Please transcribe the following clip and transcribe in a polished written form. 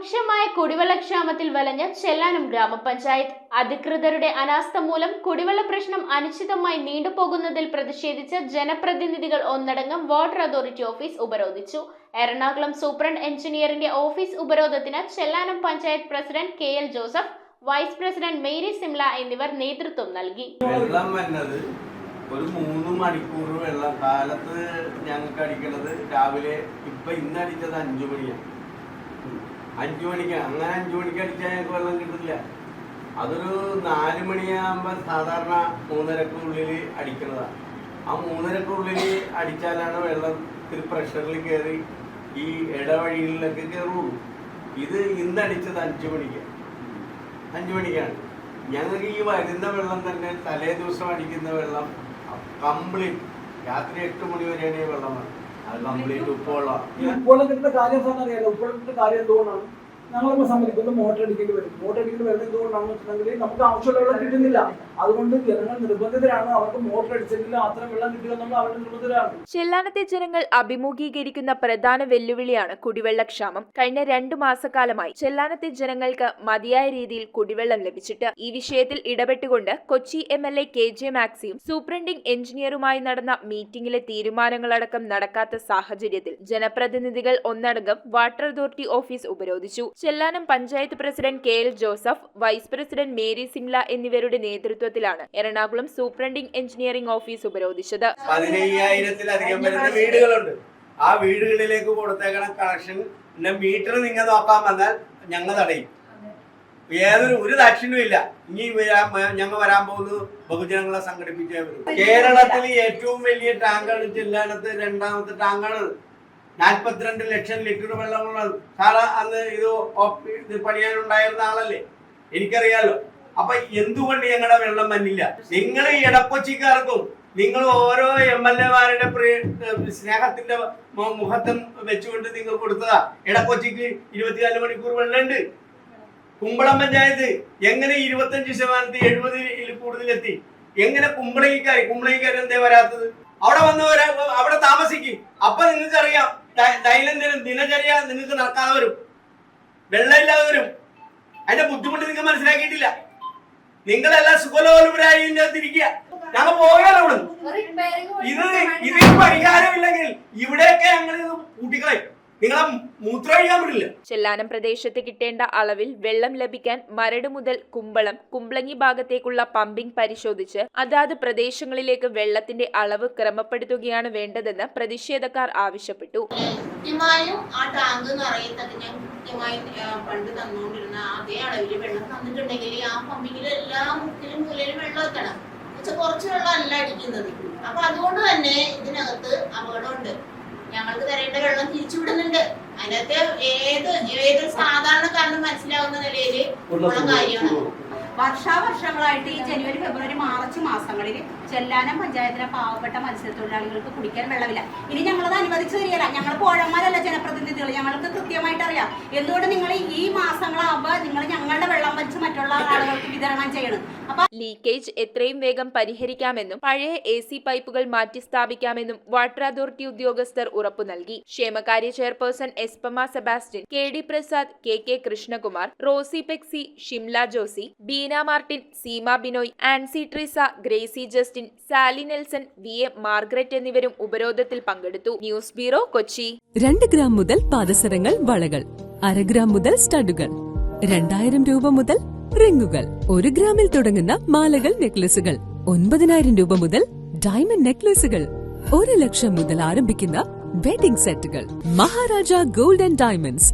രൂക്ഷമായ കുടിവെള്ളക്ഷാമത്തിൽ വലഞ്ഞ ചെല്ലാനം ഗ്രാമപഞ്ചായത്ത്. അധികൃതരുടെ അനാസ്ഥ മൂലം കുടിവെള്ള പ്രശ്നം അനിശ്ചിതമായി നീണ്ടുപോകുന്നതിൽ പ്രതിഷേധിച്ച് ജനപ്രതിനിധികൾ ഒന്നടങ്കം വാട്ടർ അതോറിറ്റി ഓഫീസ് ഉപരോധിച്ചു. എറണാകുളം സൂപ്രണ്ട് എഞ്ചിനീയറിന്റെ ഓഫീസ് ഉപരോധത്തിന് Chellanam panchayat president KL Joseph, vice president Mary Simla എന്നിവർ നേതൃത്വം നൽകി. ഒരു 3 മണിക്കൂർ വെള്ളം കാലത്ത് ഞങ്ങൾക്ക് അടിക്കുന്നത് രാവിലെ. ഇന്ന് അടിച്ചത് 5 മണിയാണ്. 5 മണിക്ക് അങ്ങനെ 5 മണിക്ക് അടിച്ചാൽ ഞങ്ങൾക്ക് വെള്ളം കിട്ടില്ല. അതൊരു 4 മണിയാകുമ്പോൾ സാധാരണ 3:30-ക്കുള്ളിൽ അടിക്കുന്നതാണ്. ആ 3:30-ക്കുള്ളിൽ അടിച്ചാലാണ് വെള്ളം ഇത്തിരി പ്രഷറിൽ കയറി ഈ ഇടവഴികളിലൊക്കെ കയറുള്ളൂ. ഇന്ന് അടിച്ചത് 5 മണിക്കാണ്. ഞങ്ങൾക്ക് ഈ വരുന്ന വെള്ളം തന്നെ തലേ ദിവസം അടിക്കുന്ന വെള്ളം കംപ്ലീറ്റ് രാത്രി 8 മണി വരെയാണ് ഈ വെള്ളമാണ്. അത് കംപ്ലീറ്റ് ഉപ്പുവെള്ളം. ഉപ്പുവെള്ളം കിട്ടുന്ന കാര്യം അറിയാലോ. ഉപ്പുവെള്ളത്തിന്റെ കാര്യം എന്തുകൊണ്ടാണ് ഞങ്ങളിപ്പോൾ സമ്മതിക്കുന്നത്? മോട്ടർ അടിക്കേണ്ടി വരും. മോട്ടർ അടിക്കേണ്ടി വരുന്നത് എന്തുകൊണ്ടാണെന്ന് വെച്ചിട്ടുണ്ടെങ്കിൽ നമുക്ക് ആവശ്യമുള്ള വെള്ളം കിട്ടുന്നില്ല. അതുകൊണ്ട് ജനങ്ങൾ നിർബന്ധിതരാണ്. അവർക്ക് മോട്ടർ അടിച്ചെങ്കിലും അത്ര വെള്ളം കിട്ടുക എന്നുള്ള അവരുടെ നിർബന്ധിതരാണ്. ചെല്ലാനത്തെ ജനങ്ങൾ അഭിമുഖീകരിക്കുന്ന പ്രധാന വെല്ലുവിളിയാണ് കുടിവെള്ളക്ഷാമം. കഴിഞ്ഞ 2 മാസക്കാലമായി ചെല്ലാനത്തെ ജനങ്ങൾക്ക് മതിയായ രീതിയിൽ കുടിവെള്ളം ലഭിച്ചിട്ട് ഈ വിഷയത്തിൽ ഇടപെട്ടുകൊണ്ട് കൊച്ചി MLA KJ മാക്സിയും സൂപ്രണ്ടിംഗ് എഞ്ചിനീയറുമായി നടന്ന മീറ്റിംഗിലെ തീരുമാനങ്ങളടക്കം നടക്കാത്ത സാഹചര്യത്തിൽ ജനപ്രതിനിധികൾ ഒന്നടങ്കം വാട്ടർ അതോറിറ്റി ഓഫീസ് ഉപരോധിച്ചു. Chellanam panchayat president KL Joseph, vice president Mary Simla എന്നിവരുടെ നേതൃത്വത്തിലാണ് എറണാകുളം സൂപ്രണ്ടിംഗ് എഞ്ചിനീയറിംഗ് ഓഫീസ് ഉപരോധിച്ചത്. 15,000-ലധികം വരുന്ന വീടുകളുണ്ട്. ആ വീടുകളിലേക്ക് കൊടുത്തേക്കണ കണക്ഷൻ മീറ്റർ നിങ്ങൾ നോക്കാൻ വന്നാൽ ഞങ്ങൾ തടയും. ഒരു ദക്ഷിണും ഇല്ല. ഇനി ഞങ്ങൾ വരാൻ പോകുന്നത് ബഹുജനങ്ങളെ സംഘടിപ്പിച്ചേ വരും. കേരളത്തിൽ ഏറ്റവും വലിയ ടാങ്കാണ് ചെല്ലാനത്ത്. 2ാമത്തെ ടാങ്കാണ്. 42 ലക്ഷം ലിറ്റർ വെള്ളമുള്ളത്. സാറ് അന്ന് ഇത് പണിയാനുണ്ടായിരുന്ന ആളല്ലേ, എനിക്കറിയാലോ. അപ്പൊ എന്തുകൊണ്ട് ഞങ്ങളുടെ വെള്ളം വന്നില്ല? നിങ്ങൾ ഈ ഇടക്കൊച്ചിക്കാർക്കും നിങ്ങൾ ഓരോ MLA-മാരുടെ സ്നേഹത്തിന്റെ മുഖത്തും വെച്ചുകൊണ്ട് നിങ്ങൾ കൊടുത്തതാ. ഇടക്കൊച്ചിക്ക് 24 മണിക്കൂർ വെള്ളമുണ്ട്. കുമ്പളം പഞ്ചായത്ത് എങ്ങനെ 25% 70-ൽ കൂടുതലെത്തി? എങ്ങനെ കുമ്പളങ്ങിക്കാർ എന്തേ വരാത്തത്? അവിടെ വന്നവരെ അവിടെ താമസിക്കും. അപ്പൊ നിങ്ങൾക്ക് അറിയാം, ദൈനംദിനം ദിനചര്യ നിങ്ങൾക്ക് നടക്കാതെ വരും, വെള്ളമില്ലാതെ വരും. അതിന്റെ ബുദ്ധിമുട്ട് നിങ്ങൾ മനസ്സിലാക്കിയിട്ടില്ല. നിങ്ങളെല്ലാം സുഖലോലുപരായി തിരിക്കുക. ഞങ്ങൾ പോകാൻ അവിടെ ഇതിന് പരിഹാരമില്ലെങ്കിൽ ഇവിടെയൊക്കെ ഞങ്ങൾ കൂട്ടിക്കളയും. നിങ്ങളെ മൂത്രമൊഴിക്കാൻ പറ്റില്ല. ചെല്ലാനം പ്രദേശത്ത് കിട്ടേണ്ട അളവിൽ വെള്ളം ലഭിക്കാൻ മരട് മുതൽ കുമ്പളം, കുമ്പളങ്ങി ഭാഗത്തേക്കുള്ള പമ്പിംഗ് പരിശോധിച്ച് അതാത് പ്രദേശങ്ങളിലേക്ക് വെള്ളത്തിന്റെ അളവ് ക്രമപ്പെടുത്തുകയാണ് വേണ്ടതെന്ന് പ്രതിഷേധക്കാർ ആവശ്യപ്പെട്ടു. കൃത്യമായും ആ ടാങ്ക് പണ്ട് തന്നുകൊണ്ടിരുന്ന അതേ അളവിൽ വെള്ളം തന്നിട്ടുണ്ടെങ്കിൽ ആ പമ്പിങ്ങിൽ എല്ലാ മുക്കിലും മൂലയിലും വെള്ളം എത്തണം. കുറച്ച് വെള്ളം അല്ല അടിക്കുന്നത്. അപ്പൊ അതുകൊണ്ട് തന്നെ ഇതിനകത്ത് അപകടമുണ്ട്. ഞങ്ങൾക്ക് തരേണ്ട വെള്ളം തിരിച്ചുവിടുന്നുണ്ട്. അതിനകത്ത് ഏതൊരു സാധാരണക്കാരനും മനസ്സിലാവുന്ന നിലയിൽ ഉള്ള കാര്യമാണ്. വർഷാവർഷങ്ങളായിട്ട് ഈ ജനുവരി, ഫെബ്രുവരി, മാർച്ച് മാസങ്ങളിൽ ചെല്ലാനം പഞ്ചായത്തിലെ പാവപ്പെട്ട മത്സ്യത്തൊഴിലാളികൾക്ക് കുടിക്കാൻ വെള്ളമില്ല. ഇനി ഞങ്ങളത് അനുവദിച്ചു തരികയില്ല. ഞങ്ങൾ പോഴന്മാരല്ല ജനപ്രതിനിധികൾ. ഞങ്ങൾക്ക് കൃത്യമായിട്ട് അറിയാം. എന്തുകൊണ്ട് നിങ്ങൾ ഈ മാസങ്ങളാകുമ്പോൾ നിങ്ങൾ ഞങ്ങളുടെ വെള്ളം വെച്ച് മറ്റുള്ള ആളുകൾക്ക് വിതരണം ചെയ്യണം. അപ്പൊ ലീക്കേജ് എത്രയും വേഗം പരിഹരിക്കാമെന്നും പഴയ AC പൈപ്പുകൾ മാറ്റി സ്ഥാപിക്കാമെന്നും വാട്ടർ അതോറിറ്റി ഉദ്യോഗസ്ഥർ ഉറപ്പു നൽകി. ക്ഷേമകാര്യ ചെയർപേഴ്സൺ എസ്പമ Sebastian, KD Prasad, KK Krishnakumar, Rosy Pexy, Shimla Josy, Beena Martin, Seema Binoy, Ancy Treesa, Gracy Justin, Sally Nelson, VM Margaret എന്നിവരും ഉപരോധത്തിൽ പങ്കെടുത്തു. News bureau, Kochi. 2 ഗ്രാം മുതൽ പാദസരങ്ങൾ, വളകൾ, 1/2 ഗ്രാം മുതൽ സ്റ്റഡുകൾ, 2000 രൂപ മുതൽ റിങ്ങുകൾ, 1 ഗ്രാമിൽ തുടങ്ങുന്ന മാലകൾ, നെക്ലസുകൾ, 9000 രൂപ മുതൽ ഡയമണ്ട് നെക്ലസുകൾ, 1 ലക്ഷം മുതൽ ആരംഭിക്കുന്ന വെഡിംഗ് സെറ്റുകൾ. Maharaja gold and diamonds,